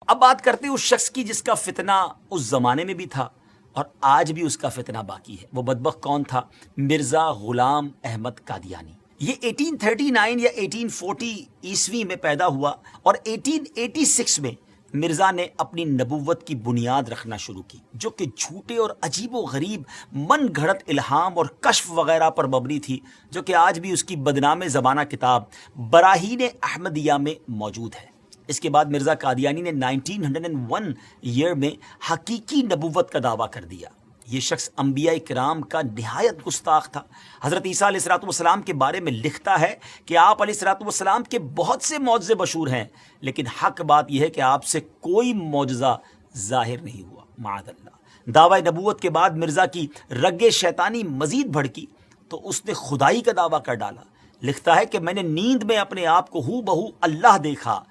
اب بات کرتے ہیں اس شخص کی جس کا فتنہ اس زمانے میں بھی تھا اور آج بھی اس کا فتنہ باقی ہے. وہ بدبخت کون تھا؟ مرزا غلام احمد قادیانی. یہ 1839 یا 1840 عیسوی میں پیدا ہوا اور 1886 میں مرزا نے اپنی نبوت کی بنیاد رکھنا شروع کی، جو کہ جھوٹے اور عجیب و غریب من گھڑت الہام اور کشف وغیرہ پر مبنی تھی، جو کہ آج بھی اس کی بدنام زمانہ کتاب براہین احمدیہ میں موجود ہے. اس کے بعد مرزا قادیانی نے 1901 ایئر میں حقیقی نبوت کا دعویٰ کر دیا. یہ شخص انبیاء کرام کا نہایت گستاخ تھا. حضرت عیسیٰ علیہ الصلوۃ والسلام کے بارے میں لکھتا ہے کہ آپ علیہ الصلوۃ والسلام کے بہت سے معجزے مشہور ہیں، لیکن حق بات یہ ہے کہ آپ سے کوئی معجزہ ظاہر نہیں ہوا. معاذ اللہ. دعوی نبوت کے بعد مرزا کی رگ شیطانی مزید بھڑکی تو اس نے خدائی کا دعویٰ کر ڈالا. لکھتا ہے کہ میں نے نیند میں اپنے آپ کو ہو بہو اللہ دیکھا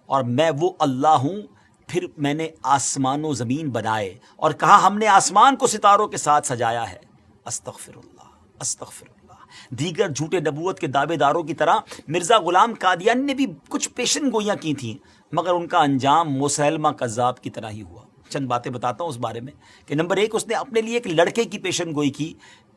اور میں وہ اللہ ہوں. پھر میں نے آسمان و زمین بنائے اور کہا ہم نے آسمان کو ستاروں کے ساتھ سجایا ہے. استغفر اللہ، استغفر اللہ. دیگر جھوٹے نبوت کے دعوے داروں کی طرح مرزا غلام قادیانی نے بھی کچھ پیشن گوئیاں کی تھیں، مگر ان کا انجام مسیلمہ کذاب کی طرح ہی ہوا. چند باتیں بتاتا ہوں اس بارے میں کہ نمبر 1، اس نے اپنے لیے ایک لڑکے کی پیشن گوئی کی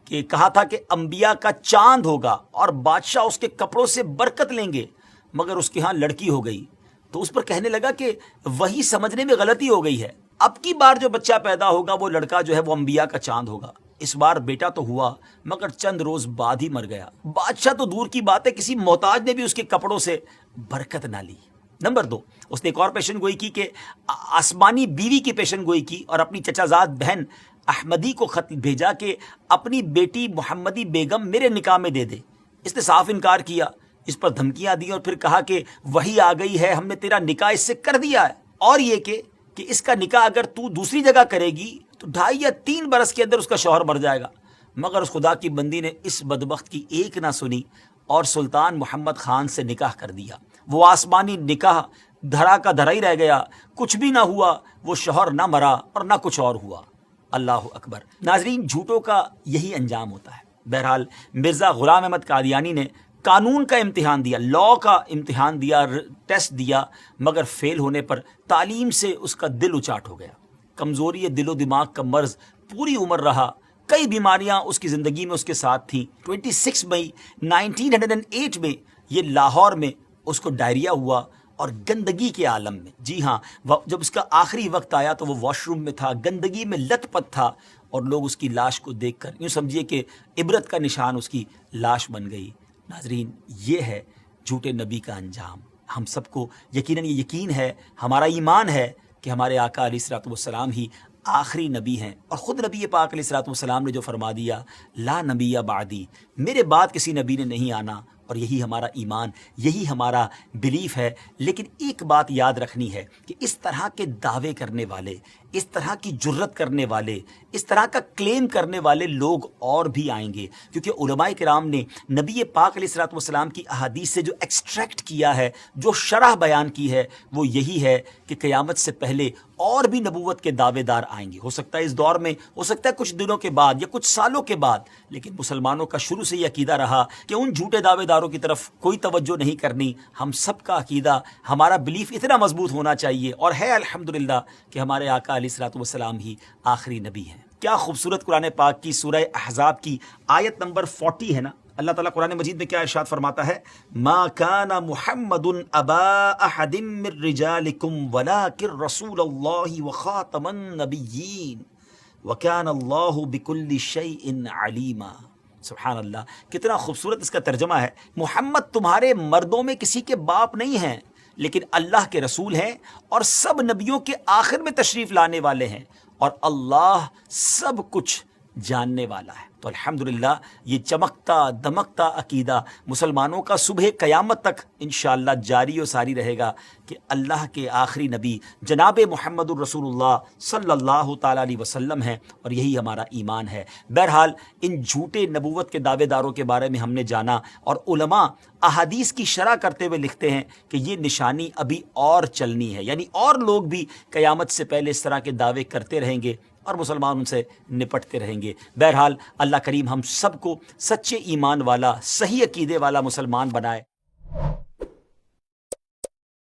کہ کہا تھا کہ انبیاء کا چاند ہوگا اور بادشاہ اس کے کپڑوں سے برکت لیں گے، مگر اس کے ہاں لڑکی ہو گئی تو اس پر کہنے لگا کہ وہی سمجھنے میں غلطی ہو گئی ہے، اب کی بار جو بچہ پیدا ہوگا وہ لڑکا جو ہے وہ انبیاء کا چاند ہوگا. اس بار بیٹا تو ہوا مگر چند روز بعد ہی مر گیا. بادشاہ تو دور کی بات ہے، کسی محتاج نے بھی اس کے کپڑوں سے برکت نہ لی. نمبر 2، اس نے ایک اور پیشن گوئی کی کہ آسمانی بیوی کی پیشن گوئی کی اور اپنی چچا زاد بہن احمدی کو خط بھیجا کہ اپنی بیٹی محمدی بیگم میرے نکاح میں دے دے. اس نے صاف انکار کیا، اس پر دھمکیاں دی اور پھر کہا کہ وہی آ گئی ہے، ہم نے تیرا نکاح اس سے کر دیا ہے، اور یہ کہ اس کا نکاح اگر تو دوسری جگہ کرے گی تو 2.5 یا 3 برس کے اندر اس کا شوہر مر جائے گا. مگر اس خدا کی بندی نے اس بدبخت کی ایک نہ سنی اور سلطان محمد خان سے نکاح کر دیا. وہ آسمانی نکاح دھرا کا دھرا ہی رہ گیا، کچھ بھی نہ ہوا، وہ شوہر نہ مرا اور نہ کچھ اور ہوا. اللہ اکبر. ناظرین، جھوٹوں کا یہی انجام ہوتا ہے. بہرحال مرزا غلام احمد قادیانی نے قانون کا امتحان دیا، لا کا امتحان دیا، ٹیسٹ دیا، مگر فیل ہونے پر تعلیم سے اس کا دل اچاٹ ہو گیا. کمزوری دل و دماغ کا مرض پوری عمر رہا. کئی بیماریاں اس کی زندگی میں اس کے ساتھ تھیں. 26 مئی 1908 میں یہ لاہور میں اس کو ڈائریا ہوا اور گندگی کے عالم میں. جی ہاں، جب اس کا آخری وقت آیا تو وہ واش روم میں تھا، گندگی میں لت پت تھا اور لوگ اس کی لاش کو دیکھ کر یوں سمجھیے کہ عبرت کا نشان اس کی لاش بن گئی. ناظرین، یہ ہے جھوٹے نبی کا انجام. ہم سب کو یقیناً یہ یقین ہے، ہمارا ایمان ہے کہ ہمارے آقا علیہ الصلوۃ والسلام ہی آخری نبی ہیں، اور خود نبی پاک علیہ الصلوۃ والسلام نے جو فرما دیا، لا نبی بعدی، میرے بعد کسی نبی نے نہیں آنا. اور یہی ہمارا ایمان، یہی ہمارا بلیف ہے. لیکن ایک بات یاد رکھنی ہے کہ اس طرح کے دعوے کرنے والے، اس طرح کی جرت کرنے والے، اس طرح کا کلیم کرنے والے لوگ اور بھی آئیں گے، کیونکہ علماء کرام نے نبی پاک علیہ الصلوۃ والسلام کی احادیث سے جو ایکسٹریکٹ کیا ہے، جو شرح بیان کی ہے، وہ یہی ہے کہ قیامت سے پہلے اور بھی نبوت کے دعوے دار آئیں گے. ہو سکتا ہے اس دور میں، ہو سکتا ہے کچھ دنوں کے بعد یا کچھ سالوں کے بعد، لیکن مسلمانوں کا شروع سے یہ عقیدہ رہا کہ ان جھوٹے دعوے داروں کی طرف کوئی توجہ نہیں کرنی. ہم سب کا عقیدہ، ہمارا بلیف اتنا مضبوط ہونا چاہیے، اور ہے الحمدللہ کہ ہمارے آقا علیہ الصلوۃ والسلام ہی آخری نبی ہیں. کیا خوبصورت قرآن پاک کی سورہ احزاب کی آیت نمبر 40 ہے نا. اللہ تعالیٰ قرآن مجید میں کیا ارشاد فرماتا ہے؟ ما کان محمد ابا احد من رجالکم ولکن رسول اللہ وخاتم النبیین وکان اللہ بکل شیء علیما. سبحان اللہ، کتنا خوبصورت اس کا ترجمہ ہے. محمد تمہارے مردوں میں کسی کے باپ نہیں ہیں، لیکن اللہ کے رسول ہیں اور سب نبیوں کے آخر میں تشریف لانے والے ہیں، اور اللہ سب کچھ جاننے والا ہے. تو الحمدللہ یہ چمکتا دمکتا عقیدہ مسلمانوں کا صبح قیامت تک انشاءاللہ جاری و ساری رہے گا کہ اللہ کے آخری نبی جناب محمد الرسول اللہ صلی اللہ تعالیٰ علیہ وسلم ہیں، اور یہی ہمارا ایمان ہے. بہرحال ان جھوٹے نبوت کے دعوے داروں کے بارے میں ہم نے جانا، اور علماء احادیث کی شرح کرتے ہوئے لکھتے ہیں کہ یہ نشانی ابھی اور چلنی ہے، یعنی اور لوگ بھی قیامت سے پہلے اس طرح کے دعوے کرتے رہیں گے اور مسلمان ان سے نپٹتے رہیں گے. بہرحال اللہ کریم ہم سب کو سچے ایمان والا، صحیح عقیدے والا مسلمان بنائے.